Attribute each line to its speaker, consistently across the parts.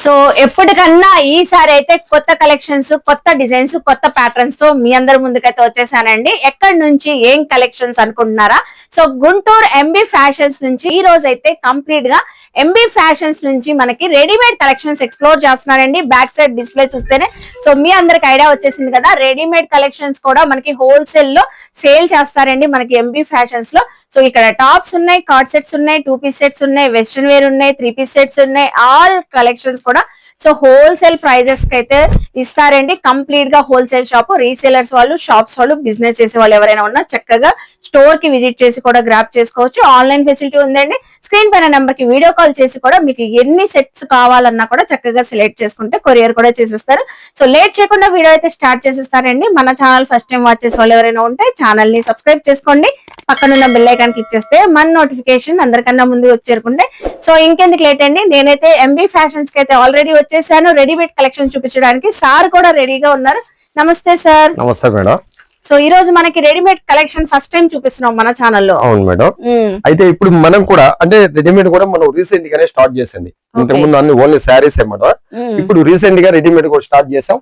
Speaker 1: So ఎప్పటికన్నా ఈసారి అయితే కొత్త కలెక్షన్స్, కొత్త డిజైన్స్, కొత్త ప్యాటర్న్స్ తో మీ అందరి ముందుకైతే వచ్చేసానండి. ఎక్కడి నుంచి ఏం కలెక్షన్స్ అనుకుంటున్నారా? సో గుంటూరు ఎంబీ ఫ్యాషన్స్ నుంచి ఈ రోజు అయితే కంప్లీట్ గా ఎంబీ ఫ్యాషన్స్ నుంచి మనకి రెడీమేడ్ కలెక్షన్స్ ఎక్స్ప్లోర్ చేస్తున్నారండి. బ్యాక్ సైడ్ డిస్ప్లే చూస్తేనే సో మీ అందరికి ఐడియా వచ్చేసింది కదా. రెడీమేడ్ కలెక్షన్స్ కూడా మనకి హోల్సేల్ లో సేల్ చేస్తారండి మనకి ఎంబీ ఫ్యాషన్స్ లో. సో ఇక్కడ టాప్స్ ఉన్నాయి, కార్డ్ సెట్స్ ఉన్నాయి, 2 పీస్ సెట్స్ ఉన్నాయి, వెస్ట్రన్ వేర్ ఉన్నాయి, 3 పీస్ సెట్స్ ఉన్నాయి, ఆల్ కలెక్షన్స్ కూడా సో హోల్సేల్ ప్రైజెస్ కి అయితే ఇస్తారండి. కంప్లీట్ గా హోల్సేల్ షాప్. రీసేలర్స్ వాళ్ళు, షాప్స్ వాళ్ళు, బిజినెస్ చేసే వాళ్ళు ఎవరైనా ఉన్నా చక్కగా స్టోర్ కి విజిట్ చేసి కూడా గ్రాప్ చేసుకోవచ్చు. ఆన్లైన్ ఫెసిలిటీ ఉందండి. స్క్రీన్ పైన నెంబర్ కి వీడియో కాల్ చేసి కూడా మీకు ఎన్ని సెట్స్ కావాలన్నా కూడా చక్కగా సెలెక్ట్ చేసుకుంటే కొరియర్ కూడా చేసేస్తారు. సో లేట్ చేయకుండా వీడియో అయితే స్టార్ట్ చేసేస్తారండి. మన ఛానల్ ఫస్ట్ టైం వాచ్ చేసే వాళ్ళు ఎవరైనా ఉంటే ఛానల్ ని సబ్స్క్రైబ్ చేసుకోండి. పక్కనున్న బెల్ ఐకాన్ క్లిక్ చేస్తే మన నోటిఫికేషన్ అందరికన్నా ముందు వచ్చేరుకుంటే. సో ఇంకెందుకు లేట్ అండి, నేనైతే ఎంబీ ఫ్యాషన్స్ కి అయితే ఆల్రెడీ వచ్చేసాను రెడీమేడ్ కలెక్షన్ చూపించడానికి. సార్ కూడా రెడీగా ఉన్నారు. నమస్తే సార్.
Speaker 2: నమస్తే మేడం.
Speaker 1: సో ఈ రోజు మనకి రెడీమేడ్ కలెక్షన్ ఫస్ట్ టైం చూపిస్తున్నాం మన ఛానల్లో.
Speaker 2: అవును మేడం. అయితే ఇప్పుడు మనం కూడా అంటే రెడీమేడ్ కూడా మనం రీసెంట్ గానే స్టార్ట్ చేసింది. ఇంతకు ముందు అన్ని ఓన్లీ శారీస్ మేడం. ఇప్పుడు రీసెంట్ గా రెడీమేడ్ కూడా స్టార్ట్ చేసాం.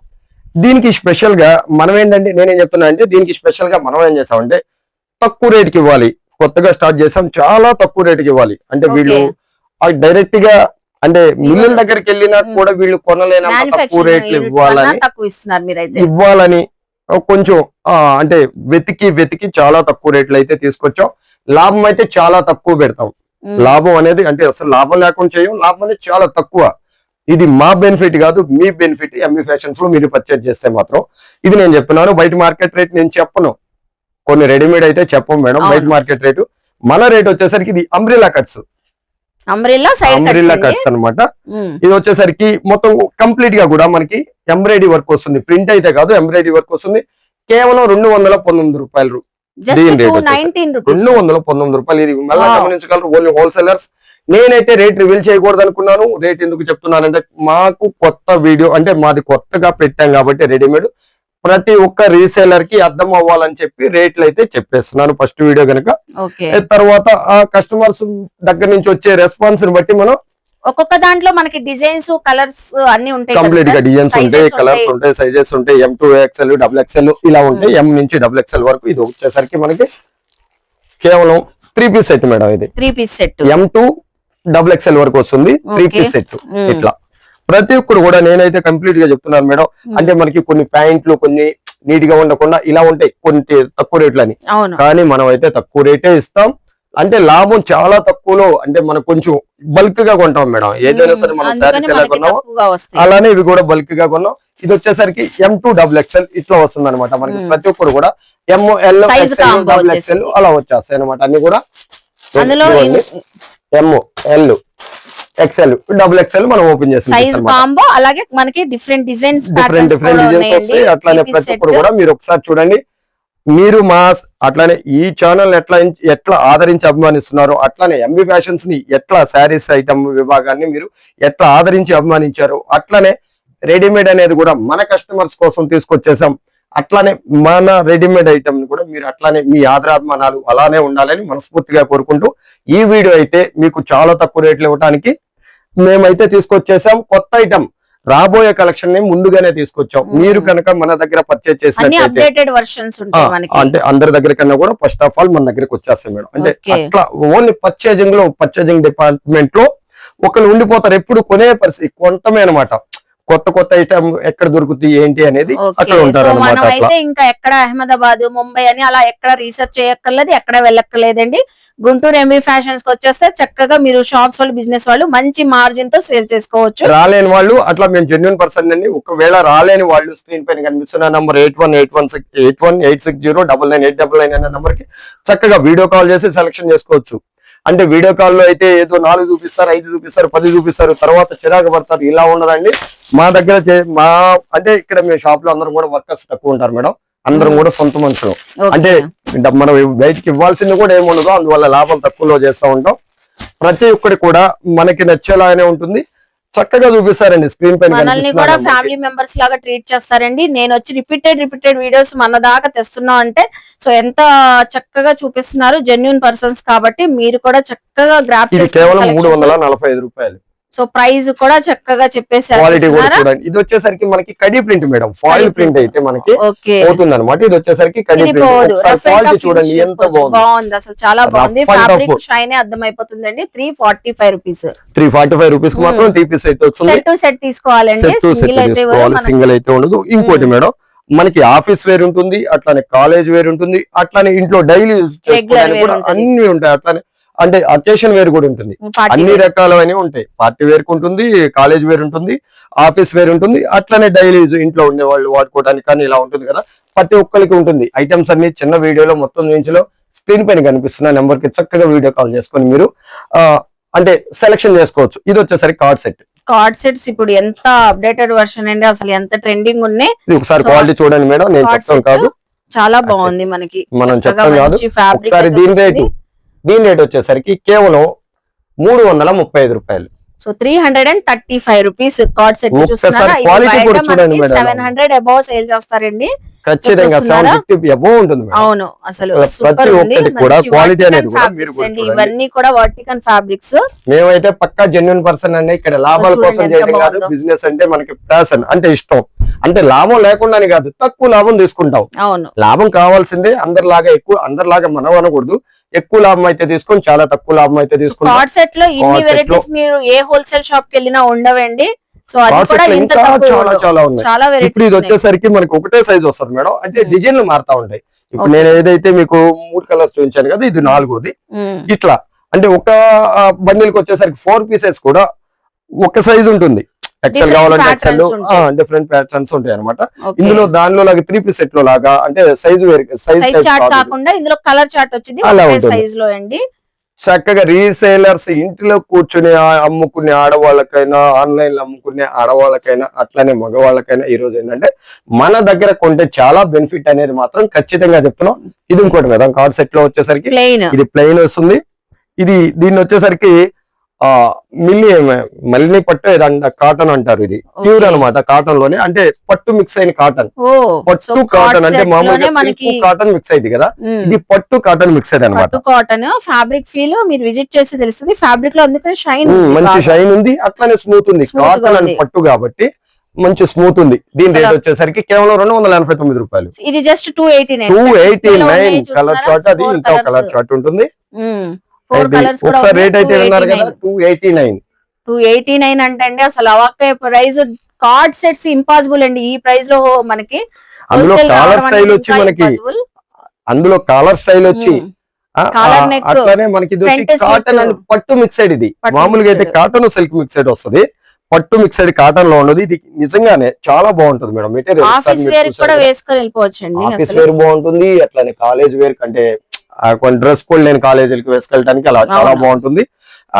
Speaker 2: దీనికి స్పెషల్ గా మనం ఏంటంటే నేనేం చెప్తున్నా అంటే దీనికి స్పెషల్ గా మనం ఏం చేసామంటే తక్కువ రేటుకి ఇవ్వాలి. కొత్తగా స్టార్ట్ చేసాం, చాలా తక్కువ రేటుకి ఇవ్వాలి. అంటే వీళ్ళు డైరెక్ట్ గా అంటే మిల్లుల దగ్గరికి వెళ్ళినా కూడా వీళ్ళు కొనలేనంత తక్కువ రేట్లు ఇవ్వాలని కొంచెం అంటే వెతికి చాలా తక్కువ రేట్లు అయితే తీసుకొచ్చాం. లాభం అయితే చాలా తక్కువ పెడతాం. లాభం అనేది అంటే అసలు లాభం లేకుండా చేయం. లాభం అనేది చాలా తక్కువ. ఇది మా బెనిఫిట్ కాదు, మీ బెనిఫిట్. ఎంబీ ఫ్యాషన్స్ లో మీరు పర్చేజ్ చేస్తే మాత్రం ఇది నేను చెప్తున్నాను. బయట మార్కెట్ రేట్ నేను చెప్పను, కొన్ని రెడీమేడ్ అయితే చెప్పం మేడం. బయట మార్కెట్ రేటు మన రేట్ వచ్చేసరికి ఇది అంబ్రిల్లా కట్స్ అన్నమాట. ఇది వచ్చేసరికి మొత్తం కంప్లీట్ గా కూడా మనకి ఎంబ్రాయిడరీ వర్క్ వస్తుంది. ప్రింట్ అయితే కాదు, ఎంబ్రాయిడరీ వర్క్ వస్తుంది. కేవలం 219 రూపాయలు. దీని రేట్ 219 రూపాయలు. ఇది మళ్ళీ గమనించగలరు ఓన్లీ హోల్సేలర్స్. నేనైతే రేట్ రివీల్ చేయకూడదు అనుకున్నాను. రేట్ ఎందుకు చెప్తున్నానంటే మాకు కొత్త వీడియో అంటే మాది కొత్తగా పెట్టాం కాబట్టి రెడీమేడ్ ప్రతి ఒక్క రీసేలర్ కి అర్థం అవ్వాలని చెప్పి రేట్లు అయితే చెప్పేస్తున్నాను ఫస్ట్ వీడియో కనుక. తర్వాత ఆ కస్టమర్స్ దగ్గర నుంచి వచ్చే రెస్పాన్స్ ని బట్టి మనం
Speaker 1: ఒక్కొక్క దాంట్లో మనకి డిజైన్స్, కలర్స్ అన్ని ఉంటాయి.
Speaker 2: కంప్లీట్ గా డిజైన్స్ ఉంటాయి, కలర్స్ ఉంటాయి, సైజెస్ ఉంటాయి. M2 XL, XXL ఇలా ఉంటాయి. M నుంచి XXL వరకు. ఇది వచ్చేసరికి మనకి కేవలం 3 పీస్ సెట్ మేడం. ఇది
Speaker 1: 3 పీస్ సెట్
Speaker 2: M2 XXL వరకు వస్తుంది. 3 పీస్ సెట్. ఇట్లా ప్రతి ఒక్కరు కూడా నేనైతే కంప్లీట్ గా చెప్తున్నాను మేడం. అంటే మనకి కొన్ని ప్యాంట్లు కొన్ని నీట్ గా ఉండకుండా ఇలా ఉంటాయి కొన్ని తక్కువ రేట్లని. కానీ మనం అయితే తక్కువ రేటే ఇస్తాం. అంటే లాభం చాలా తక్కువలో. అంటే మనం కొంచెం బల్క్ గా కొంటాం మేడం. ఏదైనా సరే మనం శారీస్ ఎలా కొన్నామో అలానే ఇవి కూడా బల్క్ గా కొన్నాం. ఇది వచ్చేసరికి M2 XXL ఇట్లా వస్తుంది అనమాట. మనకి ప్రతి ఒక్కరు కూడా ML XL అలా వచ్చేస్తాయి అనమాట. అన్ని కూడా ML XL XXL మనం ఓపెన్ చేస్తాం.
Speaker 1: అలాగే మనకి డిఫరెంట్ డిజైన్స్
Speaker 2: వస్తాయి. అట్లానే ప్రతి ఒక్కరు కూడా మీరు ఒకసారి చూడండి. మీరు మా అట్లానే ఈ ఛానల్ ఎట్లా ఆదరించి అభిమానిస్తున్నారో అట్లానే ఎంబీ ఫ్యాషన్స్ ని ఎట్లా శారీస్ ఐటమ్ విభాగాన్ని మీరు ఎట్లా ఆదరించి అభిమానించారో అట్లానే రెడీమేడ్ అనేది కూడా మన కస్టమర్స్ కోసం తీసుకొచ్చేసాం. అట్లానే మన రెడీమేడ్ ఐటమ్ ని కూడా మీరు అట్లానే మీ ఆదరాభిమానాలు అలానే ఉండాలని మనస్ఫూర్తిగా కోరుకుంటూ ఈ వీడియో అయితే మీకు చాలా తక్కువ రేట్లు ఇవ్వడానికి మేమైతే తీసుకొచ్చేసాం. కొత్త ఐటమ్ రాబోయే కలెక్షన్ ని ముందుగానే తీసుకొచ్చాం. మీరు కనుక మన దగ్గర పర్చేజ్ చేసినట్లయితే అంటే అందరి దగ్గర కన్నా కూడా ఫస్ట్ ఆఫ్ ఆల్ మన దగ్గరకు వచ్చేస్తాం మేడం. అంటే అట్లా ఓన్లీ పర్చేజింగ్ డిపార్ట్మెంట్ లో ఒకరు ఉండిపోతారు. ఎప్పుడు కొనే పరిస్థితి కొంటమే అనమాట. కొత్త ఐటమ్ ఎక్కడ దొరుకుతుంది ఏంటి అనేది అక్కడ ఉంటారు అనమాట.
Speaker 1: ఇంకా ఎక్కడ అహ్మదాబాద్, ముంబై అని అలా ఎక్కడ రీసెర్చ్ చేయక్కర్లేదు, ఎక్కడ వెళ్ళక్కర్లేదండి. గుంటూరు ఎంబీ ఫ్యాషన్స్ కి వచ్చేస్తే చక్కగా మీరు షాప్స్ వాళ్ళు, బిజినెస్ వాళ్ళు మంచి మార్జిన్ తో సేల్ చేసుకోవచ్చు.
Speaker 2: రాలేని వాళ్ళు అట్లా మేము జెన్యూన్ పర్సన్ అండి. ఒకవేళ రాలేని వాళ్ళు స్క్రీన్ పైన కనిపిస్తున్న నంబర్ 818168199899 అనే నంబర్ కి చక్కగా వీడియో కాల్ చేసి సెలెక్షన్ చేసుకోవచ్చు. అంటే వీడియో కాల్లో అయితే ఏదో 4 చూపిస్తారు, 5 చూపిస్తారు, 10 చూపిస్తారు, తర్వాత చిరాకు పడతారు. ఇలా ఉండదండి. మా దగ్గర అంటే ఇక్కడ మీ షాప్ లో అందరూ కూడా వర్కర్స్ తక్కువ ఉంటారు మేడం. అందరం కూడా సొంత మనుషులు. అంటే మనం బయటికి ఇవ్వాల్సింది కూడా ఏముండదు. అందువల్ల లాభాలు తక్కువలో చేస్తూ ఉంటాం. ప్రతి ఒక్కటి కూడా మనకి నచ్చేలాగానే ఉంటుంది. చక్కగా చూపిస్తారండి స్క్రీన్ పైన.
Speaker 1: మనల్ని కూడా ఫ్యామిలీ మెంబర్స్ లాగా ట్రీట్ చేస్తారండి. నేను వచ్చి రిపీటెడ్ వీడియోస్ మన దాకా తెస్తున్నా అంటే సో ఎంత చక్కగా చూపిస్తున్నారు. జెన్యూన్ పర్సన్స్ కాబట్టి మీరు కూడా చక్కగా గ్రాప్
Speaker 2: కేవలం 345 రూపాయలు.
Speaker 1: సో ప్రైస్ కూడా చక్కగా చెప్పేసారు.
Speaker 2: క్వాలిటీ కూడా చూడండి. ఇది వచ్చేసరికి మనకి khadi print madam, foil print అయితే మనకి పోతుంది అనమాట. ఇది వచ్చేసరికి కడీ ప్రింట్. క్వాలిటీ చూడండి ఎంత
Speaker 1: బాగుంది అసలు, చాలా బాగుంది. ఫ్యాబ్రిక్ షైన్ అర్థమైపోతుందండి. 345 రూపీస్.
Speaker 2: 345 రూపీస్ కి మాత్రం 3 పీస్ అయితే వస్తుంది.
Speaker 1: సెట్ టు సెట్ తీసుకోవాలండి,
Speaker 2: సింగిల్ అయితే ఉండదు. ఇంకోటి మేడం, మనకి ఆఫీస్ వేర్ ఉంటుంది, అట్లానే కాలేజ్ వేర్ ఉంటుంది, అట్లానే ఇంట్లో డైలీ యూజ్ చేసుకోవడానికి కూడా అన్ని ఉంటాయి. అట్లానే అంటే అకేషన్ వేర్ కూడా ఉంటుంది. అన్ని రకాలైనవి ఉంటాయి. పార్టీ వేర్ ఉంటుంది, కాలేజ్ వేర్ ఉంటుంది, ఆఫీస్ వేర్ ఉంటుంది, అట్లనే డైలీ యూజ్ ఇంట్లో ఉండే వాళ్ళు వాడుకోవడానికి కానీ ఇలా ఉంటుంది కదా. ప్రతి ఒక్కరికి ఉంటుంది. ఐటమ్స్ అన్ని చిన్న వీడియోలో మొత్తం నుంచి స్క్రీన్ పైన కనిపిస్తున్న నెంబర్ కి చక్కగా వీడియో కాల్ చేసుకొని మీరు అంటే సెలెక్షన్ చేసుకోవచ్చు. ఇది వచ్చేసరికి కార్డ్ సెట్స్ ఇప్పుడు ఎంత అప్డేటెడ్ వర్షన్ అండి, అసలు ఎంత ట్రెండింగ్ ఉన్నాయి. ఒకసారి క్వాలిటీ చూడండి మేడం, నేను చెప్తాను కాదు, చాలా బాగుంది. మనకి మనం చెప్తాం కాదు. ఒకసారి దీని రేట్ వచ్చేసరికి కేవలం 335 రూపాయలు. సో 335 రూపీస్ కార్డ్ సెట్ చూస్తున్నారా. క్వాలిటీ కూడా చూడండి మేడం, 700 అబౌవ్ సేల్ చేస్తారండి ఖచ్చితంగా. 750 అబౌవ్ ఉంటుంది. అవును, అసలు ప్రతి ఒక్కటి కూడా క్వాలిటీ అనేది కూడా మీరు ఇవన్నీ కూడా వర్టికల్ ఫ్యాబ్రిక్స్. మేమైతే పక్కా జెన్యూన్ పర్సన్ అండి. ఇక్కడ లాభాల కోసం చేయడం కాదు, బిజినెస్ అంటే మనకి ప్యాషన్ అంటే ఇష్టం. అంటే లాభం లేకుండానే కాదు, తక్కువ లాభం తీసుకుంటాం. అవును, లాభం కావాల్సిందే. అందరిలాగా ఎక్కువ, అందరిలాగా మనం అనకూడదు. ఎక్కువ లాభం అయితే తీసుకొని చాలా తక్కువ లాభం అయితే తీసుకుంటాం. కార్డ్ సెట్ లో ఇన్ని వెరైటీస్ మీరు ఏ హోల్సేల్ షాప్ కి వెళ్ళినా ఉండవండి. సో అది కూడా ఇంత చాలా ఉన్నాయి. ఇప్పుడు ఇది వచ్చేసరికి మనకి ఒకటే సైజ్ వస్తుంది మేడం, అంటే డిజైన్లు మారుతా ఉంటాయి. ఇప్పుడు నేను ఏదైతే మీకు 3 కలర్స్ చూపించాను కదా, ఇది 4వది. ఇట్లా అంటే ఒక బండిల్కి వచ్చేసరికి 4 పీసెస్ కూడా ఒక సైజ్ ఉంటుంది. ఎక్సెల్ కావాలంటే ఎక్సెల్, డిఫరెంట్ ప్యాటర్న్స్ ఉంటాయి అనమాట. ఇందులో దానిలో లాగా 3 పీస్ సెట్ లో లాగా అంటే సైజ్ చార్ట్ కాకుండా ఇందులో కలర్ చార్ట్ వచ్చింది అలా ఉంటుంది. చక్కగా రీసేలర్స్ ఇంట్లో కూర్చుని అమ్ముకునే ఆడవాళ్ళకైనా, ఆన్లైన్ లో అమ్ముకునే ఆడవాళ్ళకైనా, అట్లానే మగవాళ్ళకైనా ఈ రోజు ఏంటంటే మన దగ్గర కొంటే చాలా బెనిఫిట్ అనేది మాత్రం ఖచ్చితంగా చెప్తున్నాం. ఇది ఇంకోటి కదా, కార్డ్ సెట్ లో వచ్చేసరికి ఇది ప్లెయిన్ వస్తుంది. దీన్ని వచ్చేసరికి మల్లిని పట్టు ఏదంట కాటన్ అంటారు. ఇది ప్యూర్ అనమాట, కాటన్ లోనే అంటే పట్టు మిక్స్ అయిన కాటన్. పట్టు కాటన్ అంటే మామూలుగా కాటన్ మిక్స్ అయింది కదా, ఇది పట్టు కాటన్ మిక్స్ అయింది అనమాట. కాటన్ ఫ్యాబ్రిక్ ఫీల్ మీరు విజిట్ చేసి తెలుస్తుంది. ఫ్యాబ్రిక్ లో అందుకని షైన్, మంచి షైన్ ఉంది, అట్లానే స్మూత్ ఉంది. కాటన్ అని పట్టు కాబట్టి మంచి స్మూత్ ఉంది. దీని రేట్ వచ్చేసరికి కేవలం 289 రూపాయలు. ఇది జస్ట్ 289 కలర్ చార్ట్. అది ఇంకో కలర్ చార్ట్ ఉంటుంది. ఒకసారి రేట్ అయితే విన్నారు కదా, 289 అంటే అండి అసలు అవాక్కే ప్రైస్. కార్డ్ సెట్స్ ఇంపాసిబుల్ అండి ఈ ప్రైస్ లో మనకి. అందులో కాలర్ స్టైల్ వచ్చి అట్లానే మనకి కాటన్ అండ్ పట్టు మిక్సైడ్. ఇది మామూలుగా అయితే కాటన్ సిల్క్ మిక్సైడ్ వస్తుంది, పట్టు మిక్సైడ్ కాటన్ లో ఉండదు. ఇది నిజంగానే చాలా బాగుంటుంది మేడం. మెటీరియల్ ఆఫీస్ వేర్ బాగుంటుంది, అట్లానే కాలేజ్ వేర్ కంటే కొన్ని డ్రెస్ కోడ్ లేని కాలేజీలకి వేసుకెళ్ళడానికి అలా చాలా బాగుంటుంది.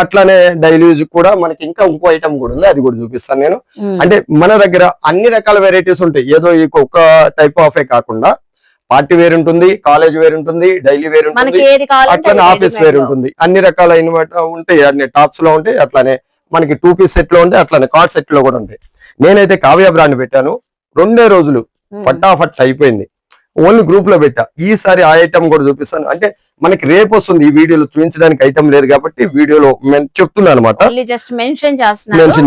Speaker 2: అట్లానే డైలీ యూజ్ కూడా మనకి ఇంకా ఇంకో ఐటమ్ కూడా ఉంది, అది కూడా చూపిస్తాను నేను. అంటే మన దగ్గర అన్ని రకాల వెరైటీస్ ఉంటాయి. ఏదో ఒక టైప్ ఆఫ్ కాకుండా పార్టీ వేర్ ఉంటుంది, కాలేజ్ వేర్ ఉంటుంది, డైలీ వేర్ ఉంటుంది, అట్లానే ఆఫీస్ వేర్ ఉంటుంది. అన్ని రకాల ఉంటాయి, అన్ని టాప్స్ లో ఉంటాయి. అట్లానే మనకి 2 పీస్ సెట్ లో ఉంటాయి, అట్లానే కార్డ్ సెట్ లో కూడా ఉంటాయి. నేనైతే కావ్య బ్రాండ్ పెట్టాను, 2 రోజులు ఫటాఫట్ అయిపోయింది. ఓన్లీ గ్రూప్ లో పెట్టా. ఈసారి ఆ ఐటమ్ కూడా చూపిస్తాను. అంటే మనకి రేపు వస్తుంది, ఈ వీడియోలో చూపించడానికి ఐటమ్ లేదు కాబట్టి వీడియోలో చెప్తున్నాను అనమాట, మెన్షన్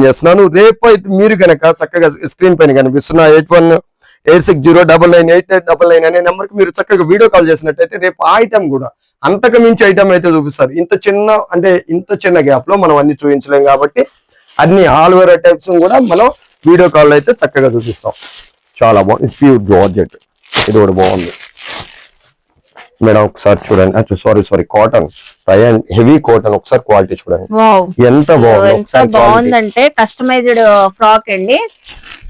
Speaker 2: చేస్తున్నాను. రేపు అయితే మీరు కనుక చక్కగా స్క్రీన్ పైన కనిపిస్తున్న 8186099899 అనే నెంబర్ కి మీరు చక్కగా వీడియో కాల్ చేసినట్టయితే రేపు ఆ ఐటమ్ కూడా అంతకు మించి ఐటమ్ అయితే చూపిస్తారు. ఇంత చిన్న గ్యాప్ లో మనం అన్ని చూపించలేం కాబట్టి అన్ని ఆల్ ఓవర్ టైప్స్ కూడా మనం వీడియో కాల్ అయితే చక్కగా చూపిస్తాం. చాలా బాగుంది, ప్యూర్ జార్జెట్. ఇది కూడా బాగుంది మేడం, ఒకసారి చూడండి. Sorry cotton, heavy cotton. ఒకసారి క్వాలిటీ చూడండి ఎంత బాగుందంటే. కస్టమైజ్డ్ ఫ్రాక్ అండి.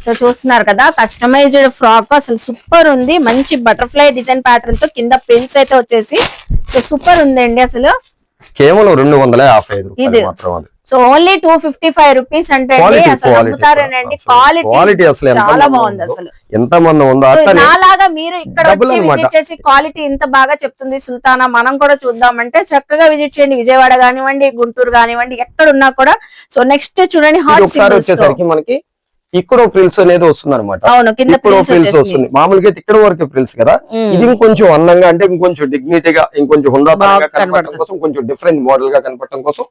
Speaker 2: సో చూస్తున్నారు కదా, కస్టమైజ్డ్ ఫ్రాక్ అసలు సూపర్ ఉంది. మంచి బటర్ఫ్లై డిజైన్ ప్యాటర్న్ తో కింద ప్రింట్స్ అయితే వచ్చేసి సూపర్ ఉందండి. అసలు కేవలం 255 రూపాయలు మాత్రం. సో ఓన్లీ 255 రూపీస్ అంటే అమ్ముతారేనండి. క్వాలిటీ అసలు చాలా బాగుంది. అసలు ఎంత మంది ఉందో నాలాగా మీరు ఇక్కడ వచ్చి విజిట్ చేసి క్వాలిటీ ఇంత బాగా చెప్తుంది సుల్తానా, మనం కూడా చూద్దామంటే చక్కగా విజిట్ చేయండి. విజయవాడ కానివ్వండి, గుంటూరు కానివ్వండి, ఎక్కడ ఉన్నా కూడా. సో నెక్స్ట్ చూడండి, హాట్ వచ్చేసరికి మనకి ఇక్కడ ఫ్రిల్స్ అనేది వస్తుంది అనమాట.
Speaker 1: అవును, కింద
Speaker 2: ఇక్కడ
Speaker 1: frills
Speaker 2: ఫ్రిల్స్
Speaker 1: వచ్చేసింది.
Speaker 2: వస్తుంది. మామూలుగా అయితే ఇక్కడ వరకు ఫ్రిల్స్ కదా, ఇది ఇంకొంచెం అందంగా అంటే ఇంకొంచెం డిగ్నిటీగా ఇంకొంచెం హుందాతనంగా
Speaker 1: బాగా
Speaker 2: కనపడటం
Speaker 1: కనపడుతుంది.
Speaker 2: కోసం, కొంచెం డిఫరెంట్ మోడల్ గా కనపడటం కోసం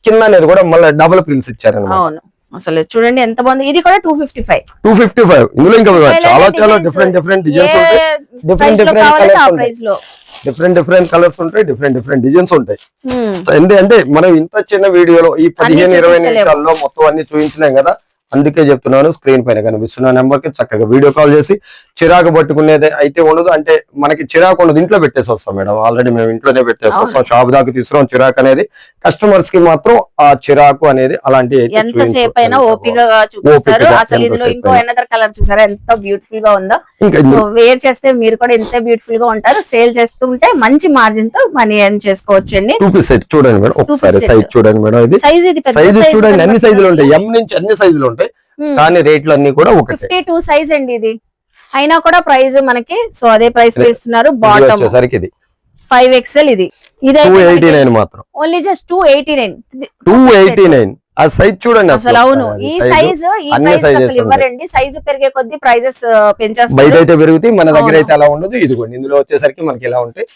Speaker 2: కింద అనేది కూడా మళ్ళీ డబుల్ ఫ్రిల్స్ ఇచ్చారనమాట.
Speaker 1: అవును, అసలు చూడండి ఎంత బాగుంది. ఇది కూడా 255.
Speaker 2: 255. ఇందులో ఇంకా చాలా చాలా
Speaker 1: designs.
Speaker 2: డిఫరెంట్ డిజైన్స్
Speaker 1: ఏ
Speaker 2: ఉంటాయి.
Speaker 1: price లో
Speaker 2: డిఫరెంట్
Speaker 1: కావాలంటే ఆ
Speaker 2: కలర్స్ ఉంటాయి.
Speaker 1: ప్రైస్ లో.
Speaker 2: డిఫరెంట్ కలర్స్ ఉంటాయి, డిఫరెంట్ డిజైన్స్ ఉంటాయి. సో అంటే మనం ఇంత చిన్న వీడియోలో ఈ 15-20
Speaker 1: చూపించలేము.
Speaker 2: నిమిషాల్లో మొత్తం అన్ని చూపించలేం కదా, అందుకే చెప్తున్నాను. స్క్రీన్ పైన కనిపిస్తున్న నెంబర్ కి చక్కగా వీడియో కాల్ చేసి చిరాకు పట్టుకునేది అయితే ఉండదు. అంటే మనకి చిరాకు ఉండదు, ఇంట్లో పెట్టేసి వస్తాం మేడం. ఆల్రెడీ మేము ఇంట్లోనే పెట్టేసి వస్తాం. షాప్ దాకా తీసుకురాం చిరాకు అనేది. కస్టమర్స్ కి మాత్రం ఆ చిరాకు అనేది అలాంటి
Speaker 1: ఎంతసేపు అయినా ఓపికగా చూపిస్తారు. అసలు ఇందులో ఇంకో ఎనదర్ కలర్ చూసారా ఎంత బ్యూటిఫుల్ గా ఉందో. సో వేర్ చేస్తే మీరు కూడా ఎంత బ్యూటిఫుల్ గా ఉంటారు. సేల్ చేస్తుంటే మంచి మార్జిన్ తో మనీ ఎర్న్ చేసుకోవచ్చు అండి.
Speaker 2: 2 పీస్ సెట్ చూడండి మేడం, ఒకసారి సైజ్ చూడండి మేడం. ఇది
Speaker 1: సైజ్ ఇది పెద్ద
Speaker 2: సైజ్
Speaker 1: size
Speaker 2: చూడండి, అన్ని సైజులు
Speaker 1: కనబడుతుంది.
Speaker 2: ఉంటాయి. ఎం నుంచి అన్ని సైజులు ఉంటాయి, కానీ రేట్లు అన్ని కూడా ఒకటే.
Speaker 1: 52 సైజ్ అండి ఇది. అయినా కూడా ప్రైస్ మనకి సో అదే ప్రైస్ లో ఇస్తున్నారు.
Speaker 2: ఇది
Speaker 1: బాటమ్
Speaker 2: వచ్చేసరికి ఇది
Speaker 1: 5XL. ఇది
Speaker 2: 289 మాత్రం.
Speaker 1: Only just 289.
Speaker 2: 289 ఆ సైజ్ చూడండి.
Speaker 1: అసలు అవును, ఈ సైజ్ ఈ
Speaker 2: అన్ని
Speaker 1: ప్రైస్
Speaker 2: sizes
Speaker 1: అసలు ఇవ్వరండి. సైజ్ పెరిగే కొద్దీ ప్రైజెస్
Speaker 2: బయట
Speaker 1: పెంచేస్తారు.
Speaker 2: అయితే పెరుగుతాయి, మన దగ్గర
Speaker 1: అవును.
Speaker 2: అయితే అలా ఉండదు. ఇదిగోండి ఇందులో వచ్చేసరికి మనకి ఇలా ఉంటాయి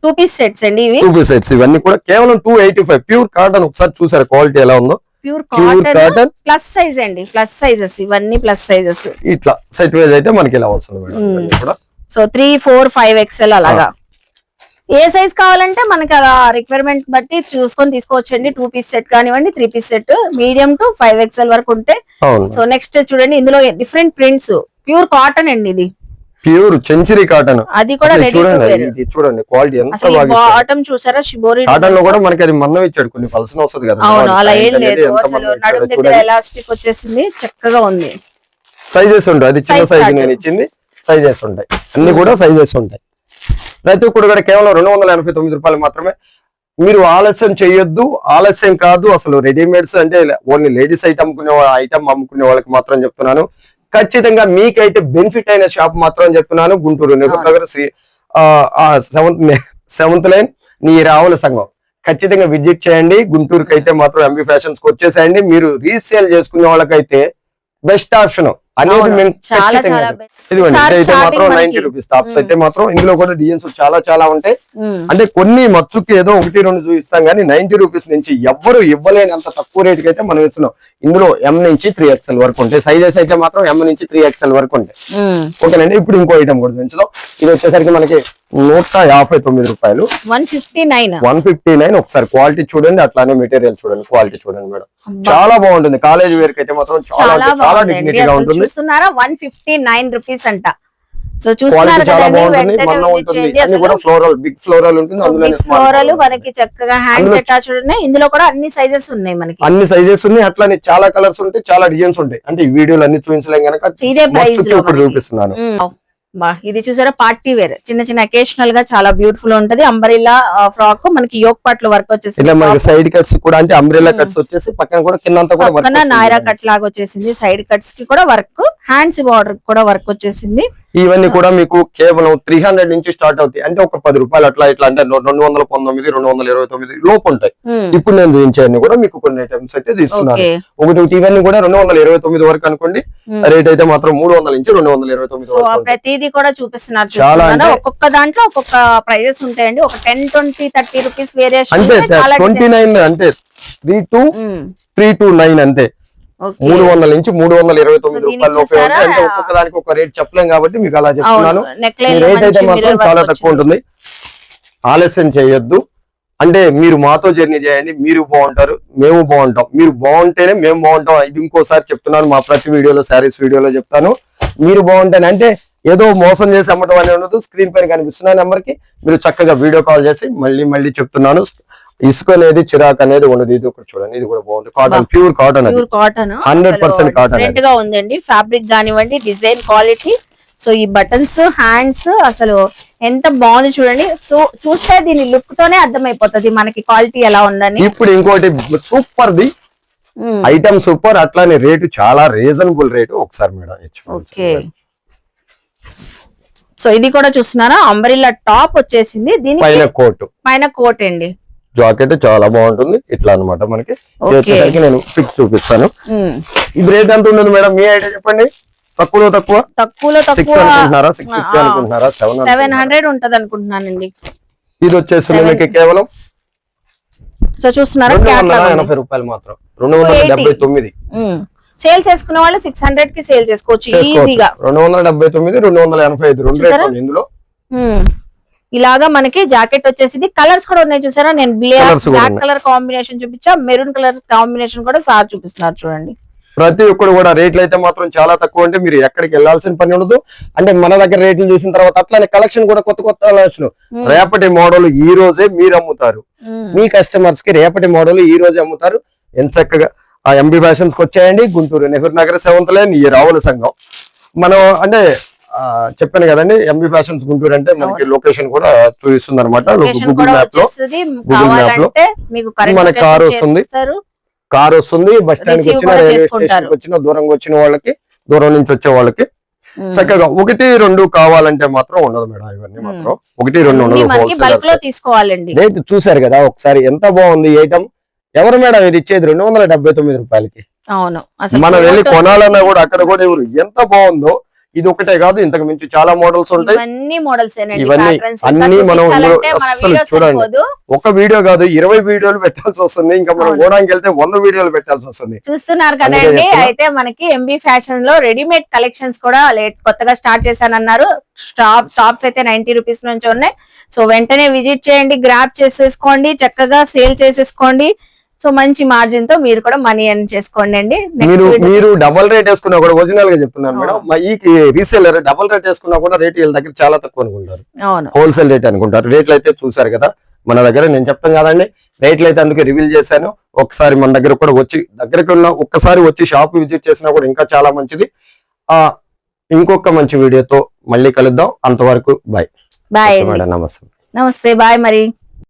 Speaker 1: 2 పీస్ సెట్స్ అండి ఇవి.
Speaker 2: 2 పీస్ సెట్స్. ఇవన్నీ కూడా కేవలం 285. Pure cotton. ఒకసారి చూసారు క్వాలిటీ ఎలా ఉందో.
Speaker 1: Pure
Speaker 2: pure
Speaker 1: cotton
Speaker 2: cotton
Speaker 1: plus size అండి. ప్లస్ సైజెస్ ఇవన్నీ ప్లస్ సైజెస్.
Speaker 2: ఇట్లా సెట్ వైజ్ అయితే మనకి ఇలా వస్తుంది మేడం. ఇవన్నీ కూడా
Speaker 1: సో 3, 4, 5XL అలాగా. ఏ సైజ్ కావాలంటే మనకి అలా రిక్వైర్మెంట్ బట్టి చూసుకొని తీసుకోవచ్చండి. 2 పీస్ సెట్ కానివ్వండి, 3 piece set, medium to 5XL వరకు ఉంటే.
Speaker 2: అవును.
Speaker 1: సో నెక్స్ట్ చూడండి, ఇందులో డిఫరెంట్ ప్రింట్స్. ప్యూర్ కాటన్ అండి ఇది.
Speaker 2: Pure century cotton.
Speaker 1: అది కూడా రెడీ టు
Speaker 2: చూడండి,
Speaker 1: వేర్.
Speaker 2: ఇది చూడండి క్వాలిటీ ఎంత
Speaker 1: అసలు
Speaker 2: బాగా
Speaker 1: బాటమ్ చూసారా, షిబోరి
Speaker 2: కాటన్ లో కూడా మనకి అది మన్నం ఇచ్చాడు. కొన్ని పల్సన వస్తుంది కదా.
Speaker 1: అవును, అలా ఏం
Speaker 2: అనేది
Speaker 1: లేదు.
Speaker 2: ఎంత
Speaker 1: అసలు
Speaker 2: మన్నం
Speaker 1: నడుము
Speaker 2: ఇచ్చాడో
Speaker 1: దగ్గర
Speaker 2: చూడండి.
Speaker 1: ఎలాస్టిక్ వచ్చేసింది, చక్కగా ఉంది.
Speaker 2: సైజెస్ ఉంటాయి. అది చిన్న
Speaker 1: Size
Speaker 2: సైజ్
Speaker 1: chart.
Speaker 2: నేను ఇచ్చింది. సైజెస్ ఉంటాయి, అన్ని కూడా సైజెస్ ఉంటాయి. ప్రతి ఒక్కటి కూడా కేవలం 289 రూపాయలు మాత్రమే. మీరు ఆలస్యం చేయొద్దు. ఆలస్యం కాదు అసలు. రెడీమేడ్స్ అంటే ఓన్లీ లేడీస్ ఐటమ్ అమ్ముకునే వాళ్ళకి మాత్రం చెప్తున్నాను. ఖచ్చితంగా మీకైతే బెనిఫిట్ అయిన షాప్ మాత్రం చెప్తున్నాను. గుంటూరు నెహ్రూ నగర్ 7th లైన్ నీ రావుల సంఘం. ఖచ్చితంగా విజిట్ చేయండి. గుంటూరుకి అయితే మాత్రం ఎంబీ ఫ్యాషన్స్ కి వచ్చేసేయండి. మీరు రీసేల్ చేసుకునే వాళ్ళకైతే బెస్ట్ ఆప్షన్ అనేది మేము
Speaker 1: చాలా
Speaker 2: ఖచ్చితంగా
Speaker 1: చాలా
Speaker 2: చెప్తాం. ఇదిగోండి
Speaker 1: సార్,
Speaker 2: ఇదైతే మాత్రం
Speaker 1: starting
Speaker 2: 90
Speaker 1: మనకి-
Speaker 2: రూపీస్ టాప్స్ అయితే మాత్రం. ఇందులో కూడా డిజైన్స్ చాలా ఉంటాయి. అంటే కొన్ని మచ్చుకి ఏదో 1-2 చూపిస్తాం కానీ 90 రూపీస్ నుంచి ఎవ్వరు ఇవ్వలేని అంత తక్కువ రేటుకి అయితే మనం ఇస్తున్నాం. ఇందులో M నుంచి 3XL వరకు ఉంటాయి. సైజెస్ అయితే మాత్రం M నుంచి 3XL వరకు ఉంటాయి. ఓకేనండి. ఇప్పుడు ఇంకో ఐటమ్ కూడా పెంచుదాం. ఇది వచ్చేసరికి మనకి 159 రూపాయలు.
Speaker 1: 159.
Speaker 2: 159. ఒకసారి క్వాలిటీ చూడండి, అట్లానే మెటీరియల్ చూడండి, క్వాలిటీ చూడండి మేడం. చాలా బాగుంటుంది. కాలేజ్ వేర్ కి అయితే మాత్రం చాలా డిగ్నిటీ గా ఉంటుంది.
Speaker 1: చూస్తున్నారా, 159 రూపీస్ అంట. సో
Speaker 2: క్వాలిటీ
Speaker 1: చూస్తున్నారు
Speaker 2: చాలా
Speaker 1: కదండి,
Speaker 2: బాగుంటుంది.
Speaker 1: వెంటనే
Speaker 2: మన్నం
Speaker 1: visit
Speaker 2: ఉంటుంది.
Speaker 1: చేయండి.
Speaker 2: అన్ని
Speaker 1: అసలు
Speaker 2: కూడా ఫ్లోరల్, బిగ్ ఫ్లోరల్ ఉంటుంది. అందులో
Speaker 1: ఫ్లోరల్ మనకి చక్కగా హ్యాండ్స్ అటాచ్డ్ ఉన్నాయి. ఇందులో కూడా అన్ని సైజెస్ ఉన్నాయి మనకి.
Speaker 2: అన్ని సైజెస్ ఉన్నాయి. అట్లానే చాలా కలర్స్ ఉంటాయి, చాలా డిజైన్స్ ఉంటాయి. అంటే ఈ వీడియోలు అన్ని చూపించలేం కనుక
Speaker 1: ఇదే ప్రైస్ లో
Speaker 2: ఇప్పుడు చూపిస్తున్నాను.
Speaker 1: ఇది చూసారా, పార్టీ వేర్ చిన్న అకేషనల్ గా చాలా బ్యూటిఫుల్ ఉంటది. అంబరిల్లా ఫ్రాక్ మనకి యోక్ పార్ట్ లో వర్క్ వచ్చేసి,
Speaker 2: ఇలా మనకి సైడ్ కట్స్ కూడా అంటే అంబ్రెల్లా కట్స్ వచ్చేసి పక్కన కూడా కిందంతా కూడా వర్క్
Speaker 1: నాయరా కట్ లాగా వచ్చేసింది. సైడ్ కట్స్ కి కూడా వర్క్, హ్యాండ్స్ బార్డర్ కూడా వర్క్ వచ్చేసింది.
Speaker 2: ఇవన్నీ కూడా మీకు కేవలం 300 నుంచి స్టార్ట్ అవుతాయి. అంటే ఒక 10 రూపాయలు అట్లా ఇట్లా అంటే 219, 229 లోపు ఉంటాయి. ఇప్పుడు నేను చూపించాను కూడా మీకు కొన్ని ఐటమ్స్ అయితే తీస్తున్నాను. ఒకటి ఇవన్నీ కూడా 229 వరకు అనుకోండి. రేట్ అయితే మాత్రం 300 నుంచి 229 వరకు.
Speaker 1: ప్రతిదీ కూడా చూపిస్తున్నారు.
Speaker 2: చాలా
Speaker 1: ఒక్కొక్క దాంట్లో ఒక్కొక్క ప్రైజెస్ ఉంటాయండి. ఒక 10, 20, 30 రూపీస్ వేరియేషన్.
Speaker 2: అంటే 29 అంటే 329 అంతే. 300 నుంచి 329 రూపాయల లోపే ఉంటాయి. అంటే ఒక్కొక్క దానికి ఒక రేట్ చెప్పలేం కాబట్టి మీకు అలా చెప్తున్నాను. రేట్ అయితే మాత్రం చాలా తక్కువ ఉంటుంది. ఆలస్యం చేయొద్దు. అంటే మీరు మాతో జర్నీ చేయండి, మీరు బాగుంటారు, మేము బాగుంటాం. మీరు బాగుంటేనే మేము బాగుంటాం. ఇది ఇంకోసారి చెప్తున్నాను, మా ప్రతి వీడియోలో శారీస్ వీడియోలో చెప్తాను. మీరు బాగుంటేనే, అంటే ఏదో మోసం చేసి అమ్మటం అనేది ఉండదు. స్క్రీన్ పైన కనిపిస్తున్న నెంబర్ కి మీరు చక్కగా వీడియో కాల్ చేసి మళ్ళీ చెప్తున్నాను, ఇసుక అనేది చిరాకు అనేది ఉండదు. ఇది ఒకటి చూడండి, ఇది కూడా బాగుంది. కాటన్, ప్యూర్ కాటన్, 100% కాటన్
Speaker 1: గా ఉందండి. ఫ్యాబ్రిక్ కానివ్వండి, డిజైన్ క్వాలిటీ. సో ఈ బటన్స్, హ్యాండ్స్ అసలు ఎంత బాగుంది చూడండి. సో చూస్తే దీని లుక్ తోనే అర్థమైపోతుంది మనకి క్వాలిటీ ఎలా ఉందని.
Speaker 2: ఇప్పుడు ఇంకోటి సూపర్ ది ఐటమ్, సూపర్. అట్లానే రేటు చాలా రీజనబుల్ రేటు. ఒకసారి మేడం
Speaker 1: ఓకే. సో ఇది కూడా చూస్తున్నారా, అంబ్రెల్లా టాప్ వచ్చేసింది. దీని
Speaker 2: పైన కోట్
Speaker 1: అండి.
Speaker 2: జాకెట్ చాలా బాగుంటుంది ఇట్లా అన్నమాట మనకి. ఇది
Speaker 1: ఓకే
Speaker 2: వచ్చేసరికి నేను పిక్ చూపిస్తాను. ఇది రేట్ ఎంత ఉంటుంది మేడం, మీ ఐడియా చెప్పండి. తక్కువలో తక్కువ
Speaker 1: తక్కువలో
Speaker 2: 6
Speaker 1: తక్కువ
Speaker 2: అనుకుంటున్నారా, 650 అనుకుంటున్నారా,
Speaker 1: 700 ఉంటది అనుకుంటున్నానండి.
Speaker 2: ఇది వచ్చేసి మీకు కేవలం
Speaker 1: సో చూస్తున్నారా
Speaker 2: 280 రూపాయలు మాత్రం, 279.
Speaker 1: సేల్ చేసుకున్న వాళ్ళు 600 కి సేల్ చేసుకోవచ్చు ఈజీగా.
Speaker 2: 279, 285 రెండు రేట్లు ఇందులో.
Speaker 1: ఇలాగా మనకి జాకెట్ వచ్చేసి కలర్స్ కూడా ఉన్నాయి చూసారా. నేను బ్లాక్ కలర్ కాంబినేషన్ చూపించా, మెరూన్ కలర్ కాంబినేషన్ కూడా సార్ చూపిస్తున్నారు చూడండి.
Speaker 2: ప్రతి ఒక్కరు కూడా రేట్లు అయితే మాత్రం చాలా తక్కువ, అంటే మీరు ఎక్కడికి వెళ్లాల్సిన పని ఉండదు. అంటే మన దగ్గర రేట్లు చూసిన తర్వాత అట్లానే కలెక్షన్ కూడా కొత్త కొత్త కలెక్షన్, రేపటి మోడల్ ఈ రోజే మీరు అమ్ముతారు, మీ కస్టమర్స్ కి రేపటి మోడల్ ఈ రోజే అమ్ముతారు. ఎంత చక్కగా ఆ ఎంబీ ఫ్యాషన్స్ కి వచ్చాయండి. గుంటూరు నెహ్రూ నగర్ 7th లైన్, ఈ రావుల సంఘం. మనం అంటే చెప్పాను కదండి, ఎంబీ ఫ్యాషన్స్ గుంటూరు అంటే మనకి లొకేషన్ కూడా చూపిస్తుంది అనమాట. గూగుల్ మ్యాప్ లో మన కార్ వస్తుంది, బస్ స్టాండ్ కి వచ్చిన, రైల్వే స్టేషన్ కి వచ్చిన, దూరంగా వచ్చిన వాళ్ళకి, దూరం నుంచి వచ్చే వాళ్ళకి చక్కగా 1, 2 కావాలంటే మాత్రం ఉండదు మేడం. ఇవన్నీ మాత్రం 1, 2 ఉండదు.
Speaker 1: తీసుకోవాలండి.
Speaker 2: రేట్ చూసారు కదా ఒకసారి, ఎంత బాగుంది ఐటమ్. ఎవరు మేడం ఇది ఇచ్చేది 279 రూపాయలకి?
Speaker 1: అవును,
Speaker 2: మనం వెళ్ళి కొనాలన్నా కూడా అక్కడ కూడా ఎవరు, ఎంత బాగుందో. ఇది ఒకటే కాదు, ఇంతకు మించి చాలా మోడల్స్ ఉంటాయి. ఇవన్నీ అన్ని మనం అసలు చూడండి, ఒక వీడియో కాదు 20 వీడియోలు పెట్టాల్సి వస్తుంది. ఇంకా మనం గోడానికి వెళ్తే 100 వీడియోలు పెట్టాల్సి వస్తుంది.
Speaker 1: చూస్తున్నారు కదండి. అయితే మనకి ఎంబీ ఫ్యాషన్ లో రెడీమేడ్ కలెక్షన్స్ కూడా కొత్తగా స్టార్ట్ చేశానన్నారు. టాప్స్ అయితే 90 రూపీస్ నుంచి ఉన్నాయి. సో వెంటనే విజిట్ చేయండి, గ్రాప్ చేసేసుకోండి, చక్కగా సేల్ చేసేసుకోండి. సో మంచి మార్జిన్ తో మీరు కూడా మనీ ఎర్న్ చేసుకోండి అండి.
Speaker 2: మీరు డబల్ రేట్ వేసుకున్నా కూడా, ఒరిజినల్ గా చెప్తున్నాను మేడం, ఈ రీసేలర్ డబల్ రేట్ వేసుకున్నా కూడా రేట్ వీళ్ళ దగ్గర చాలా తక్కువ అనుకుంటారు. హోల్సేల్ రేట్ అనుకుంటారు. రేట్లు అయితే చూసారు కదా మన దగ్గర, నేను చెప్తాను కదండి రేట్లు అయితే అందుకే రివీల్ చేశాను. ఒకసారి మన దగ్గర కూడా వచ్చి, దగ్గరకు ఉన్న ఒక్కసారి వచ్చి షాప్ విజిట్ చేసినా కూడా ఇంకా చాలా మంచిది. ఇంకొక మంచి వీడియోతో మళ్ళీ కలుద్దాం. అంతవరకు బాయ్.
Speaker 1: Bye,
Speaker 2: madam. నమస్తే.
Speaker 1: నమస్తే, బాయ్ మరి.